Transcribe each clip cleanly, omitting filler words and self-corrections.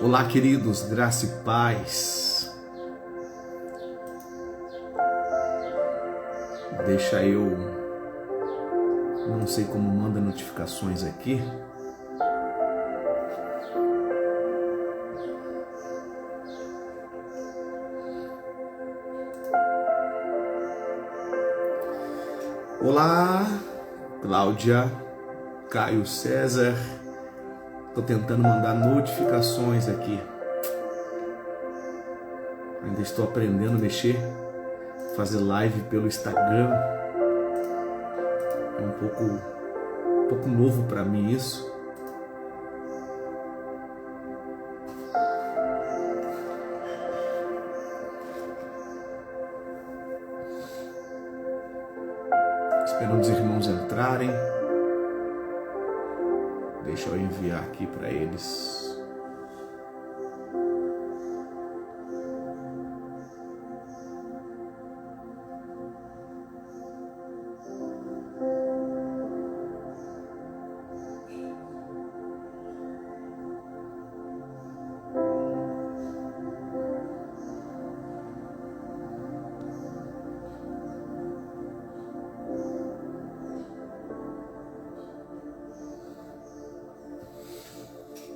Olá, queridos, graça e paz. Deixa eu, não sei como manda notificações aqui. Olá, Cláudia, Caio César. Estou tentando mandar notificações aqui. Ainda estou aprendendo a mexer, fazer live pelo Instagram. É um pouco novo para mim isso. Esperando os irmãos entrarem. Deixa eu enviar aqui para eles.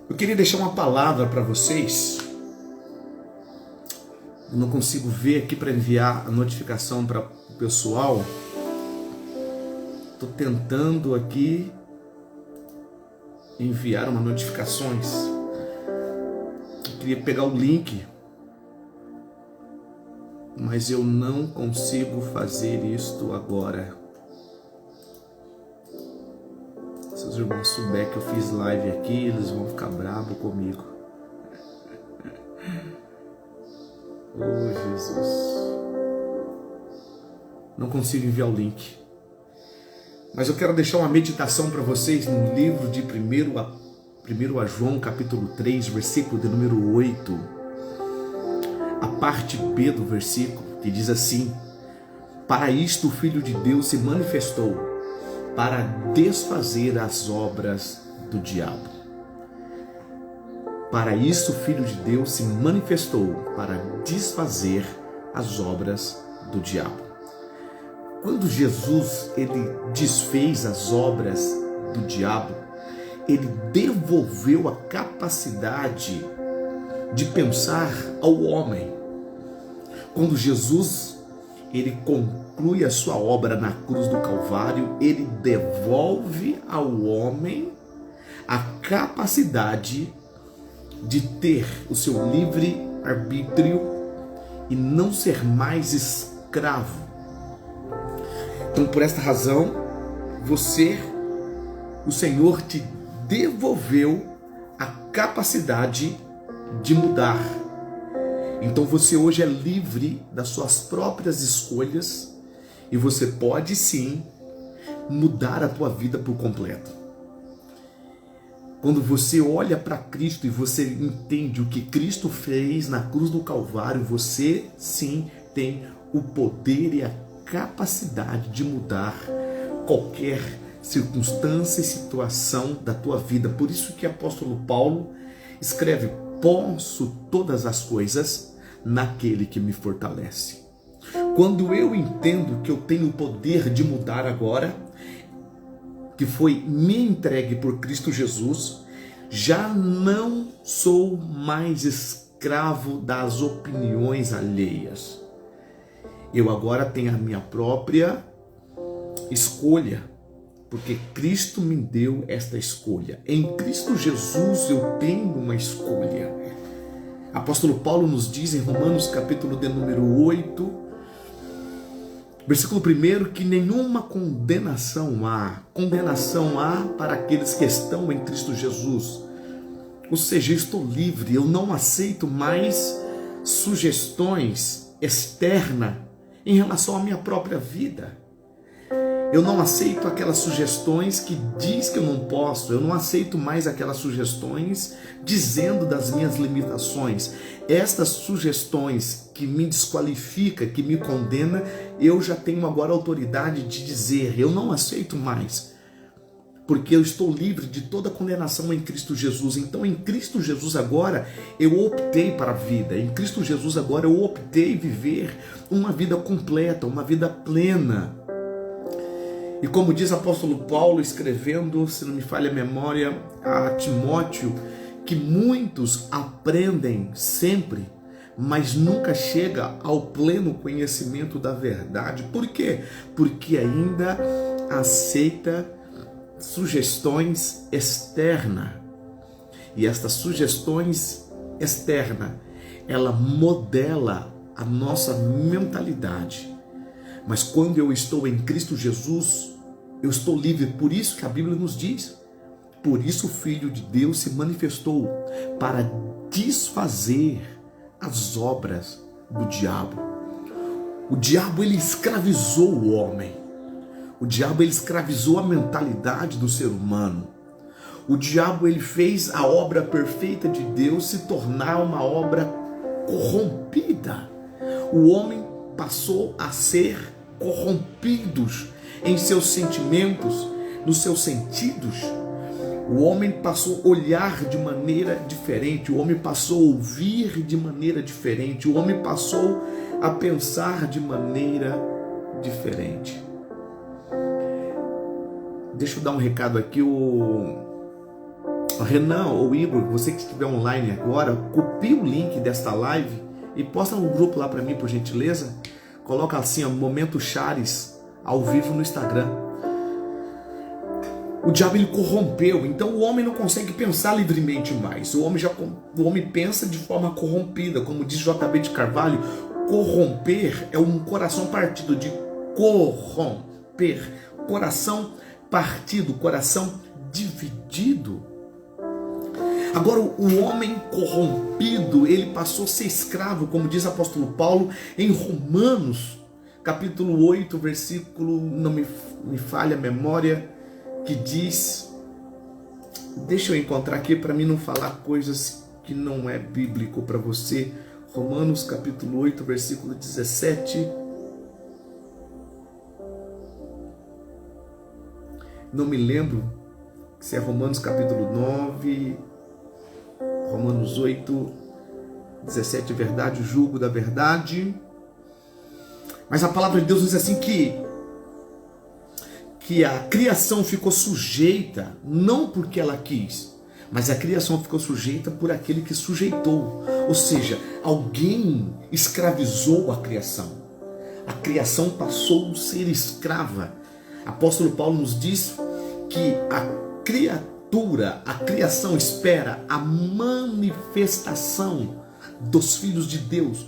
Eu queria deixar uma palavra para vocês. Eu não consigo ver aqui para enviar a notificação para o pessoal. Estou tentando aqui enviar umas notificações. Eu queria pegar o link, mas eu não consigo fazer isto agora. Se os irmãos souberem que eu fiz live aqui, eles vão ficar bravos comigo. Oh, Jesus. Não consigo enviar o link. Mas eu quero deixar uma meditação para vocês no livro de 1 a João, capítulo 3, versículo de número 8. A parte B do versículo, que diz assim: para isto o Filho de Deus se manifestou, para desfazer as obras do diabo. Para isso o Filho de Deus se manifestou, para desfazer as obras do diabo. Quando Jesus ele desfez as obras do diabo, ele devolveu a capacidade de pensar ao homem. Quando Jesus ele conclui a sua obra na cruz do Calvário, ele devolve ao homem a capacidade de ter o seu livre arbítrio e não ser mais escravo. Então, por esta razão, o Senhor te devolveu a capacidade de mudar. Então você hoje é livre das suas próprias escolhas e você pode sim mudar a tua vida por completo. Quando você olha para Cristo e você entende o que Cristo fez na cruz do Calvário, você sim tem o poder e a capacidade de mudar qualquer circunstância e situação da tua vida. Por isso que o apóstolo Paulo escreve: posso todas as coisas naquele que me fortalece. Quando eu entendo que eu tenho o poder de mudar agora, que foi me entregue por Cristo Jesus, já não sou mais escravo das opiniões alheias. Eu agora tenho a minha própria escolha, porque Cristo me deu esta escolha. Em Cristo Jesus eu tenho uma escolha. Apóstolo Paulo nos diz em Romanos capítulo de número 8, versículo 1, que nenhuma condenação há para aqueles que estão em Cristo Jesus. Ou seja, eu estou livre, eu não aceito mais sugestões externas em relação à minha própria vida. Eu não aceito aquelas sugestões que diz que eu não posso. Eu não aceito mais aquelas sugestões dizendo das minhas limitações. Estas sugestões que me desqualifica, que me condena, eu já tenho agora autoridade de dizer, eu não aceito mais. porque eu estou livre de toda condenação em Cristo Jesus. Então, em Cristo Jesus agora, eu optei para a vida. Em Cristo Jesus agora, eu optei viver uma vida completa, uma vida plena. E como diz o apóstolo Paulo, escrevendo, se não me falha a memória, a Timóteo, que muitos aprendem sempre, mas nunca chega ao pleno conhecimento da verdade. Por quê? Porque ainda aceita sugestões externas. E estas sugestões externas, ela modela a nossa mentalidade. Mas quando eu estou em Cristo Jesus, eu estou livre. Por isso que a Bíblia nos diz: por isso o Filho de Deus se manifestou para desfazer as obras do diabo. O diabo, ele escravizou o homem. O diabo, ele escravizou a mentalidade do ser humano. O diabo, ele fez a obra perfeita de Deus se tornar uma obra corrompida. O homem passou a ser corrompidos em seus sentimentos, nos seus sentidos. O homem passou a olhar de maneira diferente, o homem passou a ouvir de maneira diferente, o homem passou a pensar de maneira diferente. Deixa eu dar um recado aqui, o Renan ou o Igor, você que estiver online agora, copie o link desta live e posta no grupo lá para mim, por gentileza. Coloca assim, ó, Momento Chares ao vivo no Instagram. O diabo, ele corrompeu, então o homem não consegue pensar livremente mais. O homem pensa de forma corrompida, como diz J.B. de Carvalho. Corromper é um coração partido, de corromper, coração partido, coração dividido. Agora, o homem corrompido, ele passou a ser escravo, como diz o apóstolo Paulo em Romanos, capítulo 8, versículo, não me falha a memória, que diz, deixa eu encontrar aqui para mim não falar coisas que não é bíblico para você. Romanos capítulo 8, versículo 17. Não me lembro se é Romanos capítulo 9, Romanos 8, 17, verdade, o jugo da verdade. Mas a palavra de Deus diz assim que a criação ficou sujeita, não porque ela quis, mas a criação ficou sujeita por aquele que sujeitou. Ou seja, alguém escravizou a criação. A criação passou a ser escrava. Apóstolo Paulo nos diz que a criação espera a manifestação dos filhos de Deus,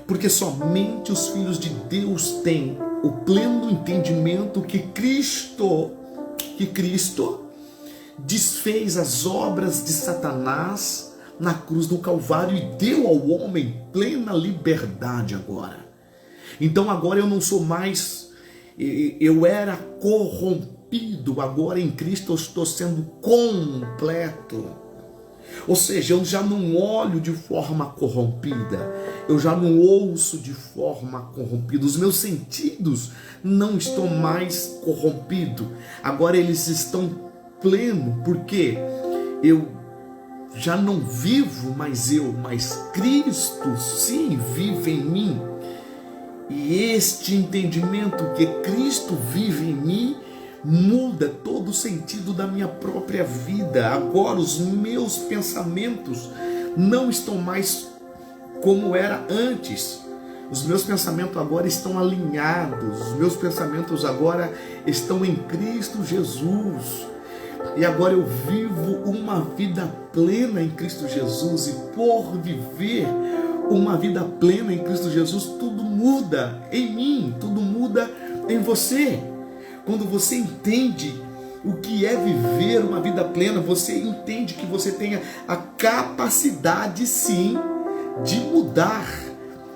porque somente os filhos de Deus têm o pleno entendimento que Cristo desfez as obras de Satanás na cruz do Calvário e deu ao homem plena liberdade agora. Então agora eu não sou mais, eu era corrompido, agora em Cristo eu estou sendo completo. Ou seja, eu já não olho de forma corrompida, eu já não ouço de forma corrompida, os meus sentidos não estão mais corrompidos, agora eles estão plenos, porque eu já não vivo mais eu, mas Cristo sim vive em mim. E este entendimento que Cristo vive em mim muda todo o sentido da minha própria vida. Agora os meus pensamentos não estão mais como era antes. Os meus pensamentos agora estão alinhados. Os meus pensamentos agora estão em Cristo Jesus. E agora eu vivo uma vida plena em Cristo Jesus. E por viver uma vida plena em Cristo Jesus, tudo muda em mim, tudo muda em você. Quando você entende o que é viver uma vida plena, você entende que você tem a capacidade sim de mudar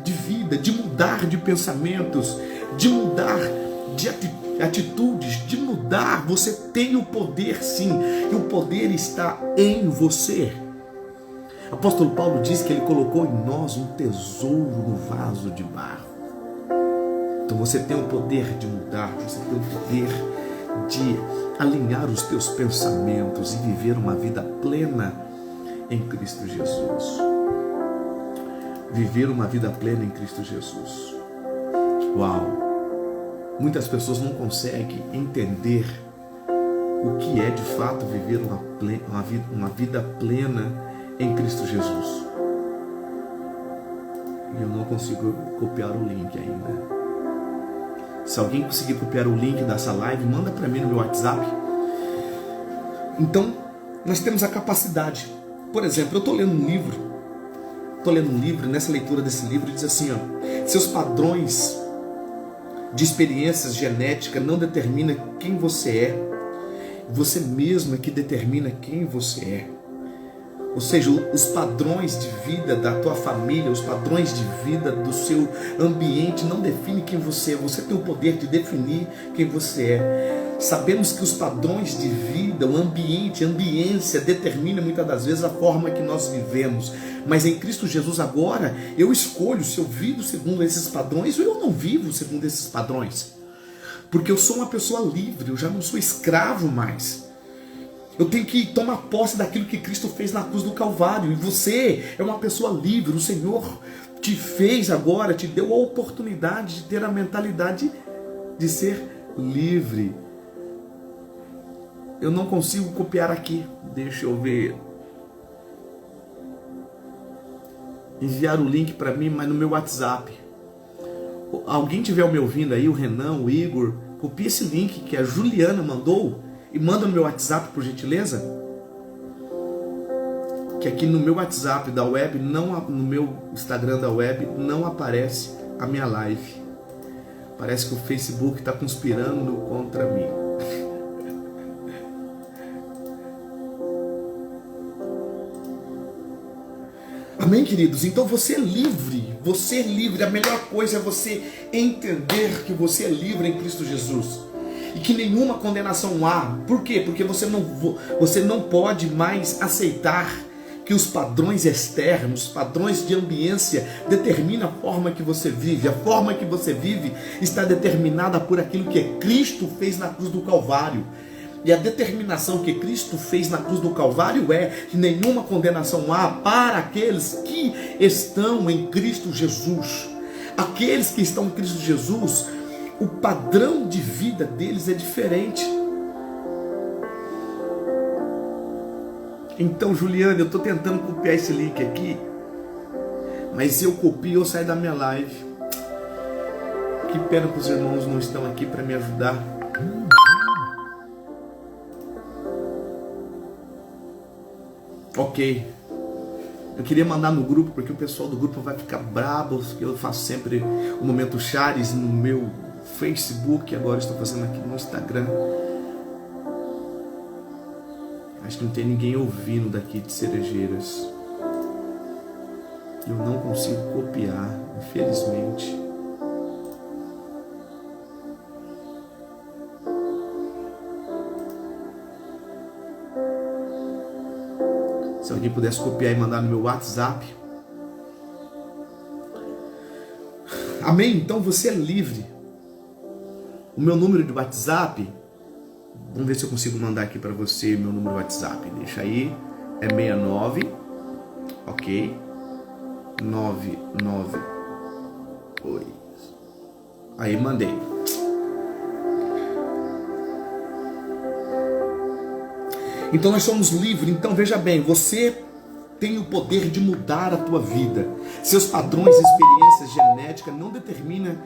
de vida, de mudar de pensamentos, de mudar de atitudes, de mudar. Você tem o poder sim, e o poder está em você. Apóstolo Paulo diz que ele colocou em nós um tesouro no vaso de barro. Então você tem o poder de mudar, você tem o poder de alinhar os teus pensamentos e viver uma vida plena em Cristo Jesus. Viver uma vida plena em Cristo Jesus. Uau! Muitas pessoas não conseguem entender o que é de fato viver uma vida plena em Cristo Jesus. E eu não consigo copiar o link ainda. Se alguém conseguir copiar o link dessa live, manda para mim no meu WhatsApp. Então, nós temos a capacidade. Por exemplo, eu estou lendo um livro, nessa leitura desse livro diz assim, ó, seus padrões de experiências genéticas não determinam quem você é. Você mesmo é que determina quem você é. Ou seja, os padrões de vida da tua família, os padrões de vida do seu ambiente não definem quem você é. Você tem o poder de definir quem você é. Sabemos que os padrões de vida, o ambiente, a ambiência determina muitas das vezes a forma que nós vivemos. Mas em Cristo Jesus agora, eu escolho se eu vivo segundo esses padrões ou eu não vivo segundo esses padrões. Porque eu sou uma pessoa livre, eu já não sou escravo mais. Eu tenho que tomar posse daquilo que Cristo fez na cruz do Calvário. E você é uma pessoa livre. O Senhor te fez agora, te deu a oportunidade de ter a mentalidade de ser livre. Eu não consigo copiar aqui. Deixa eu ver. Enviar o link para mim, mas no meu WhatsApp. Alguém estiver me ouvindo aí, o Renan, o Igor, copia esse link que a Juliana mandou e manda no meu WhatsApp, por gentileza. Que aqui no meu WhatsApp da web, no meu Instagram da web, não aparece a minha live. Parece que o Facebook está conspirando contra mim. Amém, queridos? Então você é livre. Você é livre. A melhor coisa é você entender que você é livre em Cristo Jesus. E que nenhuma condenação há. Por quê? Porque você não pode mais aceitar que os padrões externos, padrões de ambiência, determinam a forma que você vive. A forma que você vive está determinada por aquilo que Cristo fez na cruz do Calvário. E a determinação que Cristo fez na cruz do Calvário é que nenhuma condenação há para aqueles que estão em Cristo Jesus. Aqueles que estão em Cristo Jesus, o padrão de vida deles é diferente. Então, Juliana, eu estou tentando copiar esse link aqui, mas se eu copio, eu saio da minha live. Que pena que os irmãos não estão aqui para me ajudar. Ok. Eu queria mandar no grupo, porque o pessoal do grupo vai ficar bravo, porque eu faço sempre o Momento Chares no meu Facebook, agora estou fazendo aqui no Instagram. Acho que não tem ninguém ouvindo daqui de Cerejeiras. Eu não consigo copiar, infelizmente. Se alguém pudesse copiar e mandar no meu WhatsApp. Amém? Então você é livre. O meu número de WhatsApp, vamos ver se eu consigo mandar aqui para você meu número de WhatsApp. Deixa aí, é 69, ok? 998. Aí mandei. Então nós somos livres. Então veja bem, você tem o poder de mudar a tua vida. Seus padrões e experiências genéticas não determinam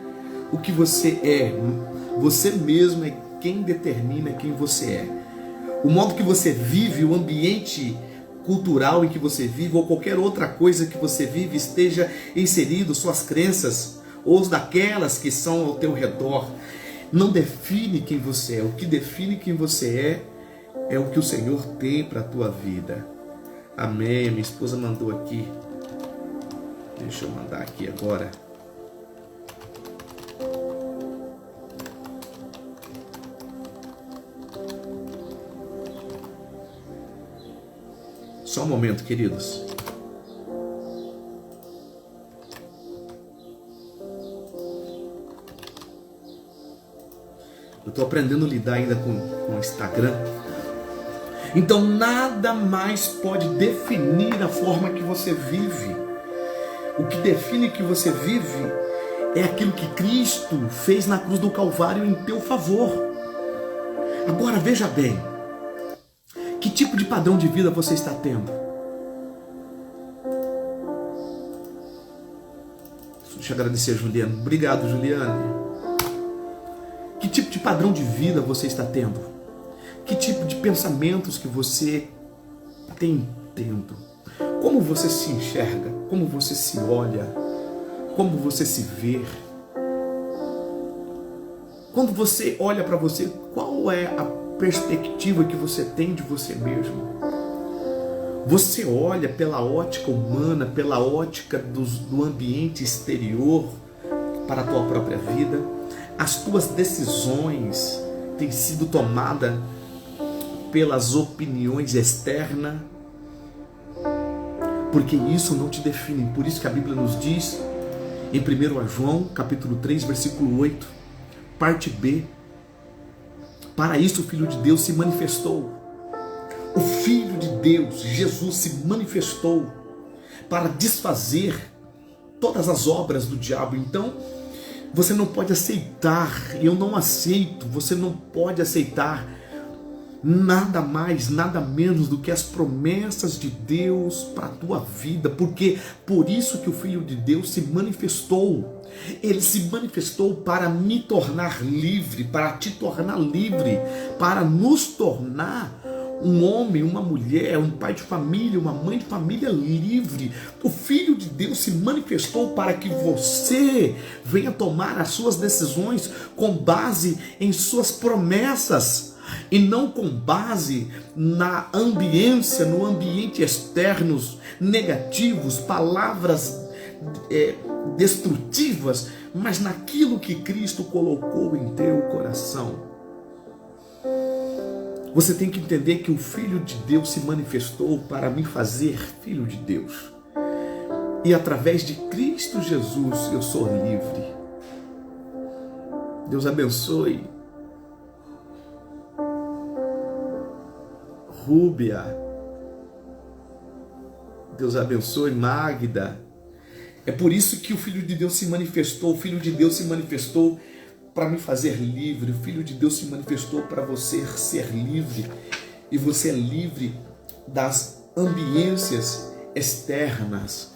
o que você é. Você mesmo é quem determina quem você é. O modo que você vive, o ambiente cultural em que você vive, ou qualquer outra coisa que você vive, esteja inserido, suas crenças, ou daquelas que são ao teu redor, não define quem você é. O que define quem você é o que o Senhor tem para a tua vida. Amém. Minha esposa mandou aqui. Deixa eu mandar aqui agora. Só um momento, queridos. estou aprendendo a lidar ainda com o Instagram. Então nada mais pode definir a forma que você vive. O que define que você vive é aquilo que Cristo fez na cruz do Calvário em teu favor. Agora veja bem, que tipo de padrão de vida você está tendo? Deixa eu agradecer a Juliana. Obrigado, Juliana. Que tipo de padrão de vida você está tendo? Que tipo de pensamentos que você tem tendo? Como você se enxerga? Como você se olha? Como você se vê? Quando você olha para você, qual é a perspectiva que você tem de você mesmo? Você olha pela ótica humana, pela ótica do ambiente exterior para a tua própria vida? As tuas decisões têm sido tomadas pelas opiniões externas? Porque isso não te define. Por isso que a Bíblia nos diz, em 1 João, capítulo 3, versículo 8, parte B, para isso o Filho de Deus se manifestou. O Filho de Deus, Jesus, se manifestou para desfazer todas as obras do diabo. Então, você não pode aceitar, eu não aceito, você não pode aceitar nada mais, nada menos do que as promessas de Deus para a tua vida, porque por isso que o Filho de Deus se manifestou. Ele se manifestou para me tornar livre, para te tornar livre, para nos tornar um homem, uma mulher, um pai de família, uma mãe de família livre. O Filho de Deus se manifestou para que você venha tomar as suas decisões com base em suas promessas e não com base na ambiência, no ambiente externos negativos, palavras destrutivas, mas naquilo que Cristo colocou em teu coração. Você tem que entender que o Filho de Deus se manifestou para me fazer filho de Deus. E através de Cristo Jesus eu sou livre. Deus abençoe. Rúbia. Deus abençoe Magda. É por isso que o Filho de Deus se manifestou. O Filho de Deus se manifestou para me fazer livre. O Filho de Deus se manifestou para você ser livre. E você é livre das ambiências externas.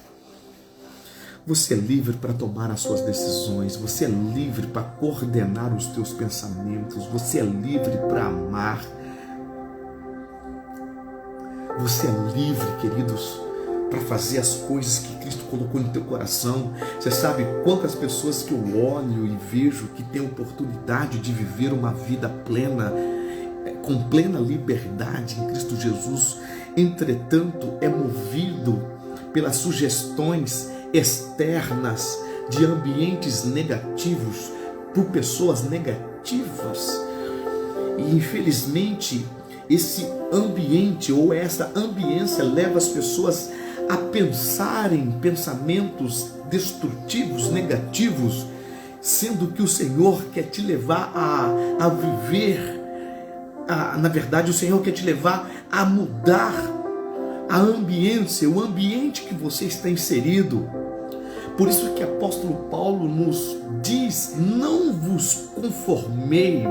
Você é livre para tomar as suas decisões. Você é livre para coordenar os teus pensamentos. Você é livre para amar. Você é livre, queridos, para fazer as coisas que Cristo colocou no teu coração. Você sabe quantas pessoas que eu olho e vejo que têm oportunidade de viver uma vida plena, com plena liberdade em Cristo Jesus, entretanto é movido pelas sugestões externas de ambientes negativos, por pessoas negativas. E infelizmente esse ambiente ou essa ambiência leva as pessoas a pensarem pensamentos destrutivos, negativos, sendo que o Senhor quer te levar a viver, na verdade o Senhor quer te levar a mudar a ambiência, o ambiente que você está inserido. Por isso que o apóstolo Paulo nos diz, não vos conformeis.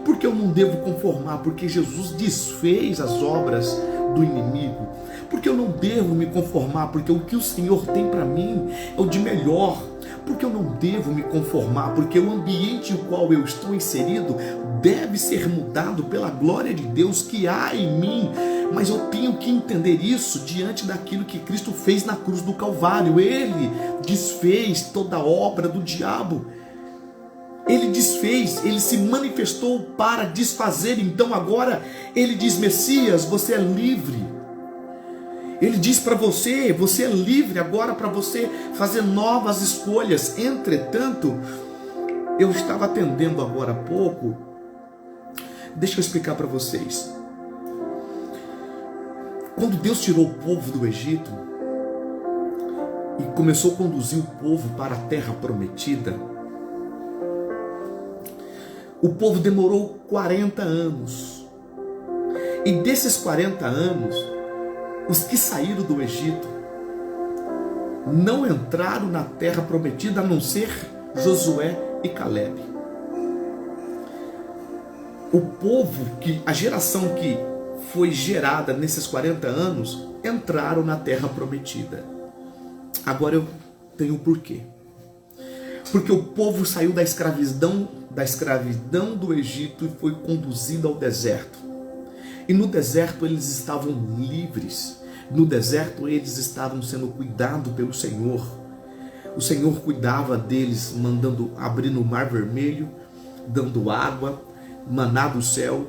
Porque eu não devo conformar? Porque Jesus desfez as obras do inimigo. Porque eu não devo me conformar? Porque o que o Senhor tem para mim é o de melhor. Porque eu não devo me conformar? Porque o ambiente no qual eu estou inserido deve ser mudado pela glória de Deus que há em mim. Mas eu tenho que entender isso diante daquilo que Cristo fez na cruz do Calvário. Ele desfez toda a obra do diabo. Ele desfez, ele se manifestou para desfazer. Então agora ele diz, Messias, você é livre. Ele diz para você, você é livre agora para você fazer novas escolhas. Entretanto, eu estava atendendo agora há pouco. Deixa eu explicar para vocês. Quando Deus tirou o povo do Egito e começou a conduzir o povo para a terra prometida, O povo demorou 40 anos. E desses 40 anos, os que saíram do Egito não entraram na terra prometida, a não ser Josué e Calebe. O povo, a geração que foi gerada nesses 40 anos, entraram na terra prometida. Agora eu tenho um porquê. Porque o povo saiu da escravidão do Egito e foi conduzido ao deserto. E no deserto eles estavam livres. No deserto eles estavam sendo cuidados pelo Senhor. O Senhor cuidava deles, mandando abrir no Mar Vermelho, dando água, maná do céu,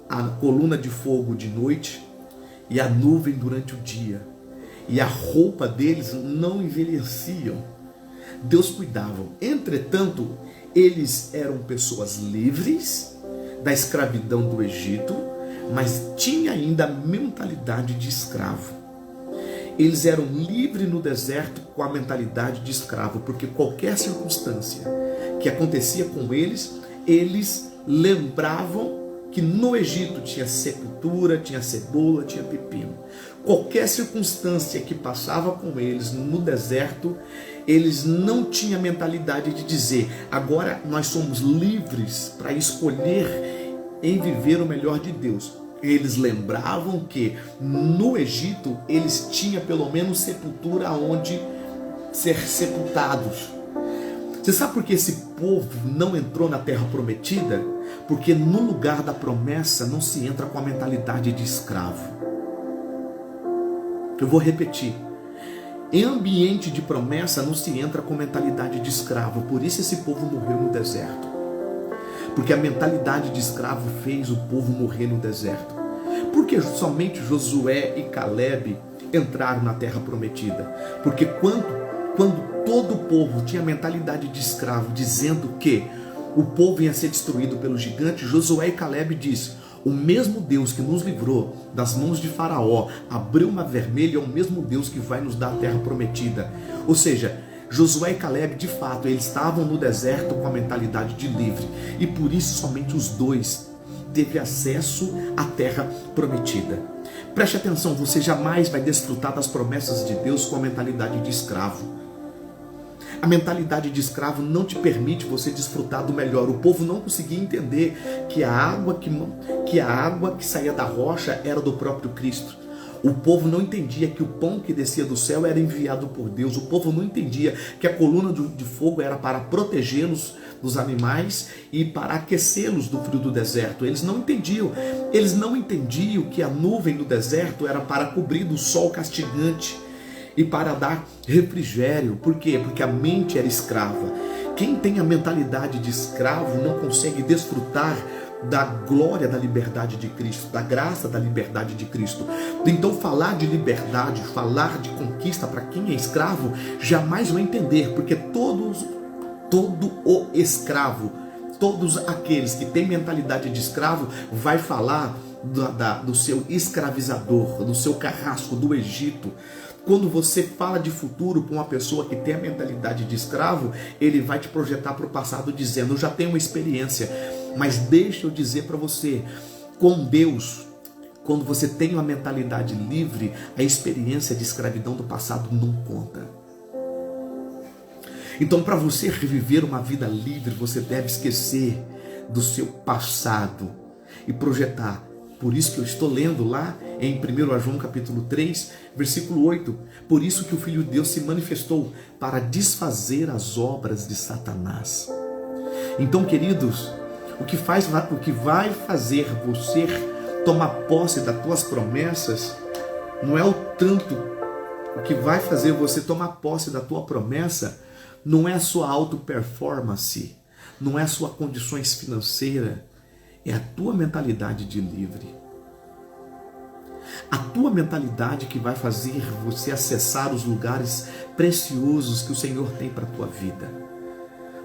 a coluna de fogo de noite e a nuvem durante o dia. E a roupa deles não envelheciam. Deus cuidava. Entretanto, eles eram pessoas livres da escravidão do Egito, mas tinha ainda a mentalidade de escravo. Eles eram livres no deserto com a mentalidade de escravo, porque qualquer circunstância que acontecia com eles, eles lembravam que no Egito tinha sepultura, tinha cebola, tinha pepino. Qualquer circunstância que passava com eles no deserto, eles não tinham a mentalidade de dizer: agora nós somos livres para escolher em viver o melhor de Deus. Eles lembravam que no Egito eles tinham pelo menos sepultura onde ser sepultados. Você sabe por que esse povo não entrou na terra prometida? Porque no lugar da promessa não se entra com a mentalidade de escravo. Eu vou repetir. Em ambiente de promessa não se entra com mentalidade de escravo. Por isso esse povo morreu no deserto. Porque a mentalidade de escravo fez o povo morrer no deserto. Porque somente Josué e Calebe entraram na terra prometida. Porque quando todo o povo tinha a mentalidade de escravo, dizendo que o povo ia ser destruído pelo gigante, Josué e Calebe diz: o mesmo Deus que nos livrou das mãos de Faraó, abriu o Mar Vermelho, é o mesmo Deus que vai nos dar a terra prometida. Ou seja, Josué e Calebe, de fato, eles estavam no deserto com a mentalidade de livre. E por isso somente os dois teve acesso à terra prometida. Preste atenção, você jamais vai desfrutar das promessas de Deus com a mentalidade de escravo. A mentalidade de escravo não te permite você desfrutar do melhor. O povo não conseguia entender que a água que saía da rocha era do próprio Cristo. O povo não entendia que o pão que descia do céu era enviado por Deus. O povo não entendia que a coluna de fogo era para protegê-los dos animais e para aquecê-los do frio do deserto. Eles não entendiam. Eles não entendiam que a nuvem do deserto era para cobrir do sol castigante e para dar refrigério. Por quê? Porque a mente era escrava. Quem tem a mentalidade de escravo não consegue desfrutar da glória da liberdade de Cristo, da graça da liberdade de Cristo. Então falar de liberdade, falar de conquista para quem é escravo, jamais vai entender, porque todo o escravo, todos aqueles que têm mentalidade de escravo, vai falar do seu escravizador, do seu carrasco, do Egito. Quando você fala de futuro para uma pessoa que tem a mentalidade de escravo, ele vai te projetar para o passado dizendo: eu já tenho uma experiência. Mas deixa eu dizer para você, com Deus, quando você tem uma mentalidade livre, a experiência de escravidão do passado não conta. Então, para você reviver uma vida livre, você deve esquecer do seu passado e projetar. Por isso que eu estou lendo lá em 1 João capítulo 3, versículo 8. Por isso que o Filho de Deus se manifestou para desfazer as obras de Satanás. Então, queridos, o que vai fazer você tomar posse das tuas promessas não é o tanto. O que vai fazer você tomar posse da tua promessa não é a sua auto-performance, não é a sua condições financeiras, é a tua mentalidade de livre. A tua mentalidade que vai fazer você acessar os lugares preciosos que o Senhor tem para a tua vida.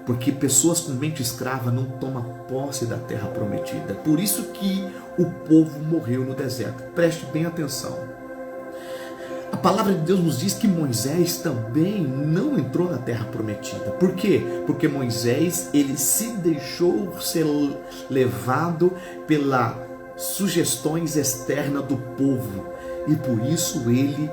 Porque pessoas com mente escrava não tomam posse da terra prometida. Por isso que o povo morreu no deserto. Preste bem atenção. palavra de Deus nos diz que Moisés também não entrou na terra prometida. Por quê? Porque Moisés, ele se deixou ser levado pelas sugestões externas do povo, e por isso ele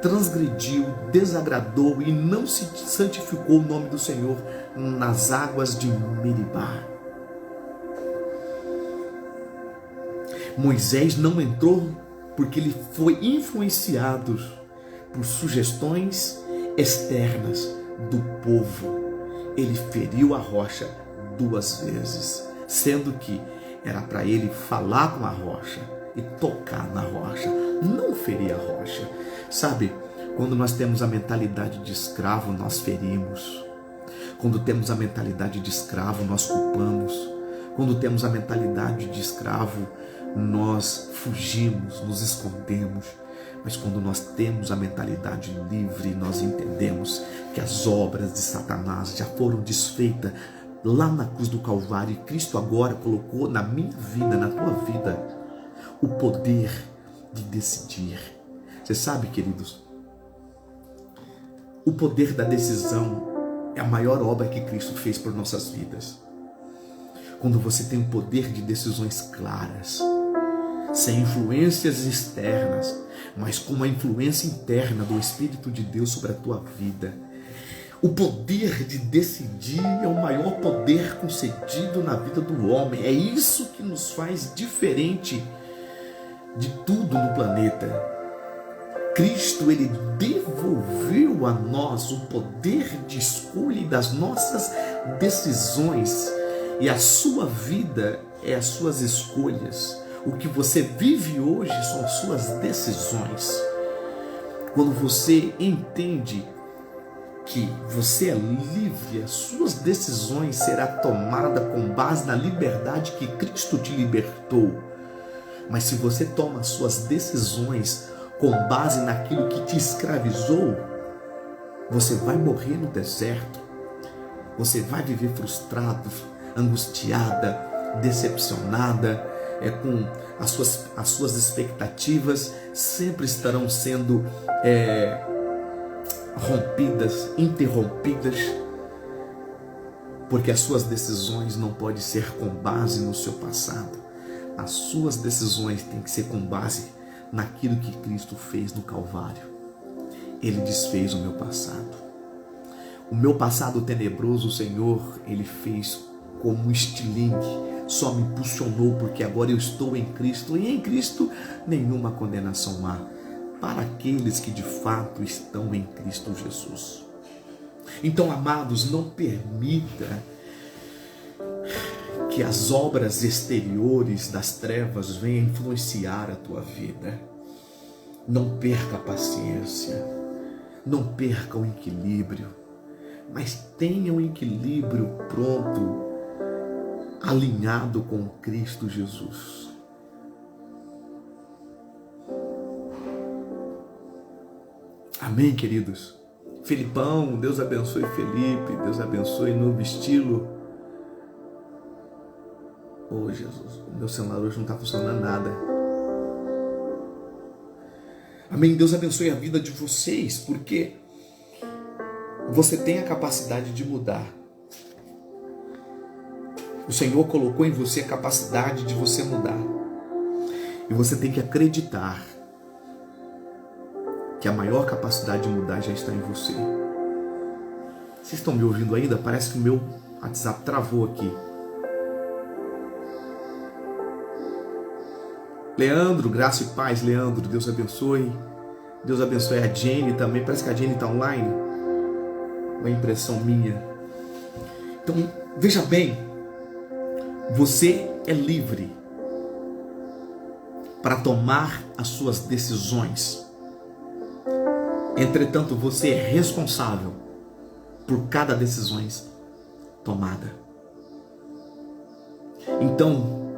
transgrediu, desagradou e não se santificou o nome do Senhor nas águas de Meribá. Moisés não entrou porque ele foi influenciado por sugestões externas do povo. Ele feriu a rocha 2 vezes, sendo que era para ele falar com a rocha e tocar na rocha, não ferir a rocha. Sabe, quando nós temos a mentalidade de escravo, nós ferimos. Quando temos a mentalidade de escravo, nós culpamos. Quando temos a mentalidade de escravo, nós fugimos, nos escondemos. Mas quando nós temos a mentalidade livre, nós entendemos que as obras de Satanás já foram desfeitas lá na cruz do Calvário, e Cristo agora colocou na minha vida, na tua vida, o poder de decidir. Você sabe, queridos, o poder da decisão é a maior obra que Cristo fez por nossas vidas. Quando você tem o poder de decisões claras, sem influências externas, mas com uma influência interna do Espírito de Deus sobre a tua vida. O poder de decidir é o maior poder concedido na vida do homem. É isso que nos faz diferente de tudo no planeta. Cristo, ele devolveu a nós o poder de escolha das nossas decisões. E a sua vida é as suas escolhas. O que você vive hoje são as suas decisões. Quando você entende que você é livre, as suas decisões serão tomadas com base na liberdade que Cristo te libertou. Mas se você toma as suas decisões com base naquilo que te escravizou, você vai morrer no deserto. Você vai viver frustrado, angustiada, decepcionada, com as suas expectativas sempre estarão sendo rompidas, interrompidas, porque as suas decisões não podem ser com base no seu passado. As suas decisões têm que ser com base naquilo que Cristo fez no Calvário. Ele desfez o meu passado. O meu passado tenebroso, o Senhor, ele fez como um estilingue, só me impulsionou, porque agora eu estou em Cristo, e em Cristo nenhuma condenação há para aqueles que de fato estão em Cristo Jesus. Então, amados, não permita que as obras exteriores das trevas venham influenciar a tua vida. Não perca a paciência, não perca o equilíbrio, mas tenha um equilíbrio pronto, alinhado com Cristo Jesus. Amém, queridos? Felipão, Deus abençoe Felipe, Deus abençoe Novo Estilo. Oh, Jesus, o meu celular hoje não está funcionando nada. Amém, Deus abençoe a vida de vocês, porque você tem a capacidade de mudar. O Senhor colocou em você a capacidade de você mudar. E você tem que acreditar que a maior capacidade de mudar já está em você. Vocês estão me ouvindo ainda? Parece que o meu WhatsApp travou aqui. Leandro, graça e paz, Leandro, Deus abençoe. Deus abençoe a Jenny também. Parece que a Jenny está online. Uma impressão minha. Então, veja bem. Você é livre para tomar as suas decisões. Entretanto, você é responsável por cada decisão tomada. Então,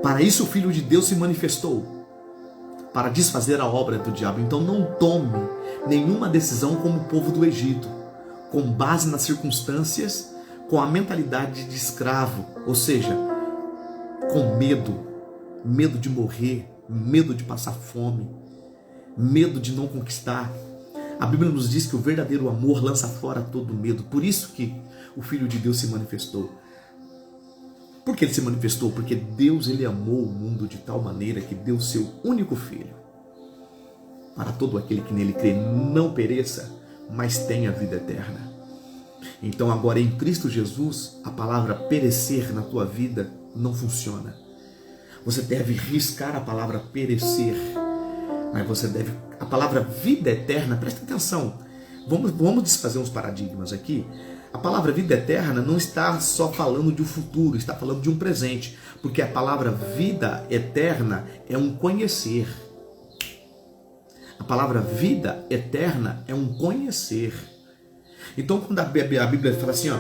para isso o Filho de Deus se manifestou, para desfazer a obra do diabo. Então não tome nenhuma decisão como o povo do Egito, com base nas circunstâncias, com a mentalidade de escravo, ou seja, com medo de morrer, medo de passar fome. medo de não conquistar. A Bíblia nos diz que o verdadeiro amor lança fora todo medo. Por isso que o Filho de Deus se manifestou. Por que ele se manifestou? Porque Deus, ele amou o mundo de tal maneira que deu seu único Filho, para todo aquele que nele crê não pereça, mas tenha vida eterna. Então agora em Cristo Jesus, a palavra perecer na tua vida não funciona. Você deve riscar a palavra perecer, mas você deve, a palavra vida eterna, presta atenção, vamos desfazer uns paradigmas aqui. A palavra vida eterna não está só falando de um futuro, está falando de um presente, porque a palavra vida eterna é um conhecer. A palavra vida eterna é um conhecer. Então quando a Bíblia fala assim, ó,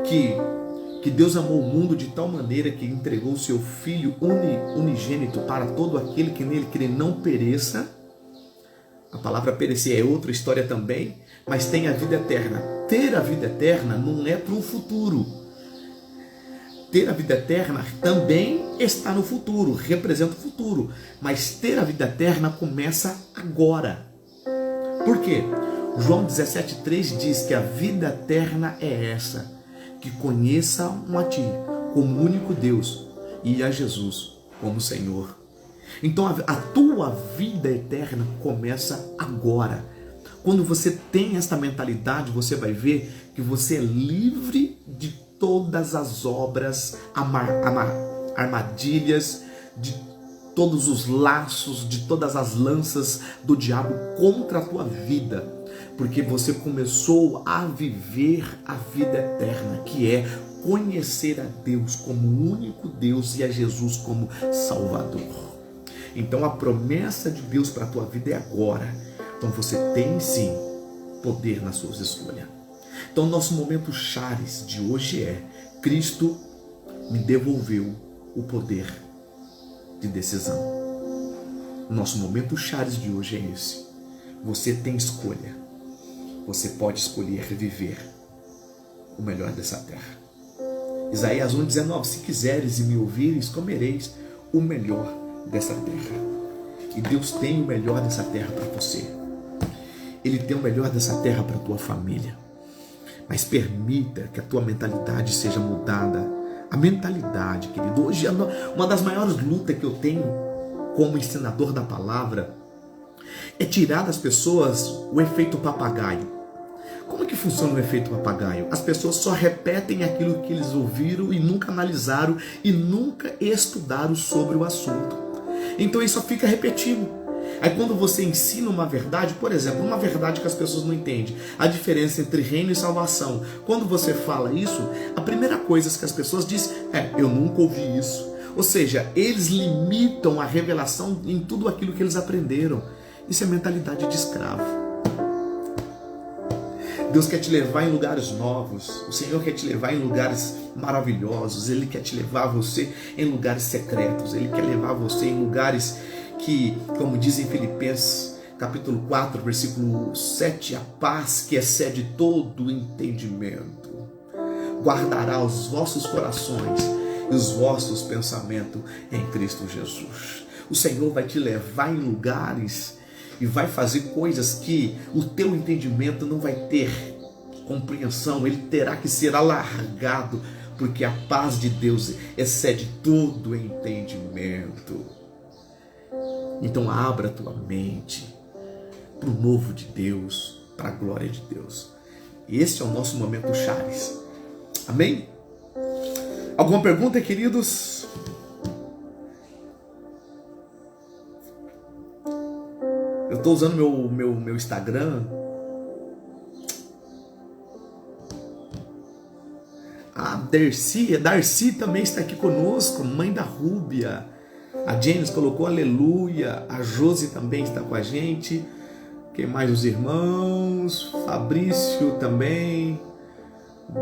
que Deus amou o mundo de tal maneira que entregou o seu Filho unigênito para todo aquele que nele crê não pereça. A palavra perecer é outra história também, mas tem a vida eterna. Ter a vida eterna não é para o futuro. Ter a vida eterna também está no futuro, representa o futuro. Mas ter a vida eterna começa agora. Por quê? João 17,3 diz que a vida eterna é essa, que conheçam a Ti como único Deus e a Jesus como Senhor. Então a tua vida eterna começa agora. Quando você tem esta mentalidade, você vai ver que você é livre de todas as obras, armadilhas, de todos os laços, de todas as lanças do diabo contra a tua vida. Porque você começou a viver a vida eterna, que é conhecer a Deus como único Deus e a Jesus como Salvador. Então a promessa de Deus para a tua vida é agora. Então você tem sim poder nas suas escolhas. Então nosso momento chaves de hoje é: Cristo me devolveu o poder de decisão. Nosso momento chaves de hoje é esse. Você tem escolha. Você pode escolher viver o melhor dessa terra. Isaías 1,19: se quiseres e me ouvires, comereis o melhor dessa terra. E Deus tem o melhor dessa terra para você. Ele tem o melhor dessa terra para a tua família. Mas permita que a tua mentalidade seja mudada. A mentalidade, querido. Hoje, uma das maiores lutas que eu tenho como ensinador da palavra é tirar das pessoas o efeito papagaio. Como que funciona o efeito papagaio? As pessoas só repetem aquilo que eles ouviram e nunca analisaram e nunca estudaram sobre o assunto. Então isso só fica repetindo. Aí quando você ensina uma verdade, por exemplo, uma verdade que as pessoas não entendem, a diferença entre reino e salvação. Quando você fala isso, a primeira coisa que as pessoas dizem é: eu nunca ouvi isso. Ou seja, eles limitam a revelação em tudo aquilo que eles aprenderam. Isso é mentalidade de escravo. Deus quer te levar em lugares novos. O Senhor quer te levar em lugares maravilhosos. Ele quer te levar você em lugares secretos. Ele quer levar você em lugares que, como diz em Filipenses, capítulo 4, versículo 7, a paz que excede todo o entendimento guardará os vossos corações e os vossos pensamentos em Cristo Jesus. O Senhor vai te levar em lugares e vai fazer coisas que o teu entendimento não vai ter compreensão, ele terá que ser alargado, porque a paz de Deus excede todo entendimento. Então abra a tua mente para o novo de Deus, para a glória de Deus. Esse é o nosso momento chaves. Amém? Alguma pergunta, queridos? Eu estou usando meu Instagram. A Darcy também está aqui conosco, mãe da Rúbia. A James colocou aleluia. A Josi também está com a gente. Quem mais? Os irmãos. Fabrício também.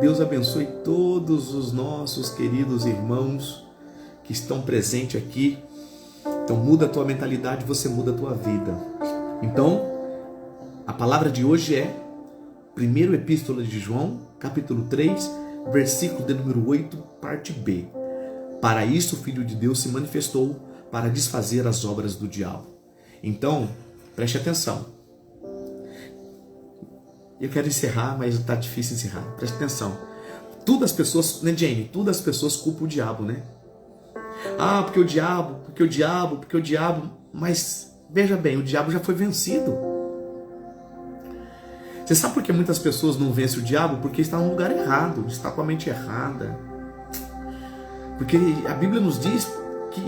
Deus abençoe todos os nossos queridos irmãos que estão presentes aqui. Então muda a tua mentalidade, você muda a tua vida. Então, a palavra de hoje é 1ª Epístola de João, capítulo 3, versículo de número 8, parte B. Para isso o Filho de Deus se manifestou, para desfazer as obras do diabo. Então, Preste atenção. Eu quero encerrar, mas está difícil encerrar. Preste atenção. Tudo as pessoas, né, Jane? Tudo as pessoas culpam o diabo, né? Ah, porque o diabo. Mas veja bem, o diabo já foi vencido. Você sabe por que muitas pessoas não vencem o diabo? Porque está no lugar errado, está com a mente errada. Porque a Bíblia nos diz que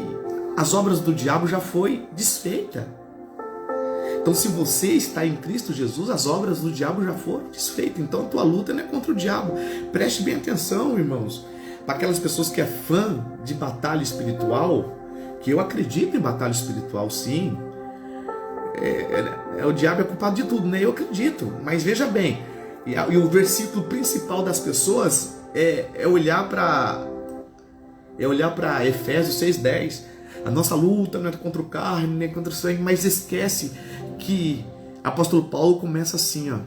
as obras do diabo já foi desfeita. Então, se você está em Cristo Jesus, as obras do diabo já foram desfeitas. Então, a tua luta não é contra o diabo. Preste bem atenção, irmãos. Para aquelas pessoas que é fã de batalha espiritual, que eu acredito em batalha espiritual, sim. O diabo é culpado de tudo, né? Eu acredito. Mas veja bem, e o versículo principal das pessoas é olhar para Efésios 6:10. A nossa luta não é contra o carne, nem contra o sangue, mas esquece que o apóstolo Paulo começa assim, ó: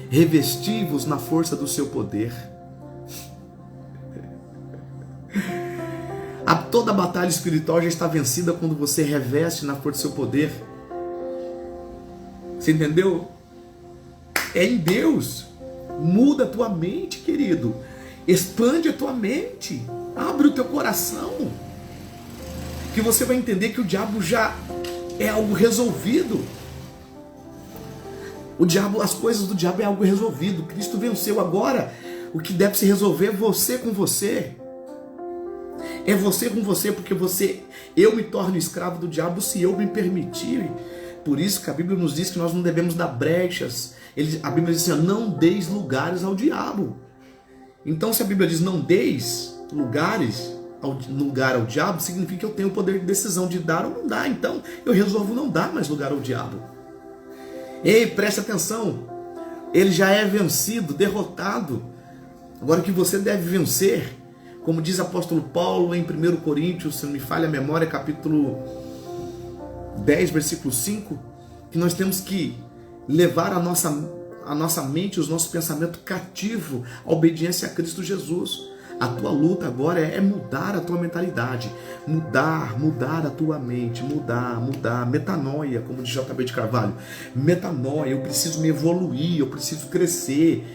revesti-vos na força do seu poder. Toda a batalha espiritual já está vencida quando você reveste na força do seu poder. Você entendeu? É em Deus. Muda a tua mente, querido. Expande a tua mente. Abre o teu coração. Que você vai entender que o diabo já é algo resolvido. As coisas do diabo é algo resolvido. Cristo venceu. Agora, o que deve se resolver é você com você. É você com você, porque eu me torno escravo do diabo se eu me permitir. Por isso que a Bíblia nos diz que nós não devemos dar brechas. A Bíblia diz assim: não deis lugares ao diabo. Então, se a Bíblia diz não deis lugar ao diabo, significa que eu tenho o poder de decisão de dar ou não dar. Então, eu resolvo não dar mais lugar ao diabo. Ei, preste atenção. Ele já é vencido, derrotado. Agora, o que você deve vencer, como diz o apóstolo Paulo em 1 Coríntios, se não me falha a memória, capítulo 10, versículo 5, que nós temos que levar a nossa mente, os nossos pensamentos cativo à obediência a Cristo Jesus. A tua luta agora é mudar a tua mentalidade, mudar a tua mente, mudar, metanoia, como diz JB de Carvalho, metanoia. Eu preciso me evoluir, eu preciso crescer,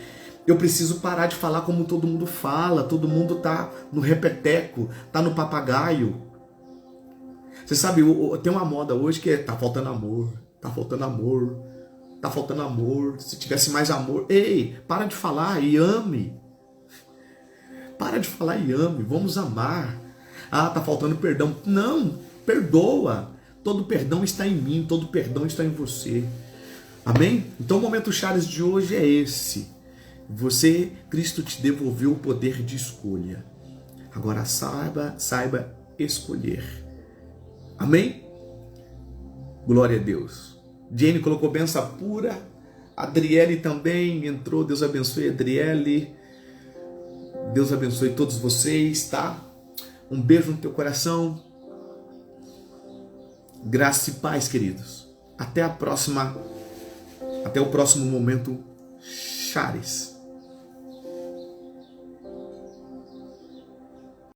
eu preciso parar de falar como todo mundo fala. Todo mundo tá no repeteco, tá no papagaio. Você sabe, tem uma moda hoje que tá faltando amor, tá faltando amor, tá faltando amor. Se tivesse mais amor, ei, para de falar e ame. Para de falar e ame, vamos amar. Ah, tá faltando perdão. Não, perdoa. Todo perdão está em mim, todo perdão está em você. Amém? Então o momento Chaves de hoje é esse. Cristo te devolveu o poder de escolha. Agora saiba escolher. Amém? Glória a Deus. Jane colocou benção pura. Adriele também entrou. Deus abençoe a Adriele. Deus abençoe todos vocês, tá? Um beijo no teu coração. Graça e paz, queridos. Até o próximo momento Chaves.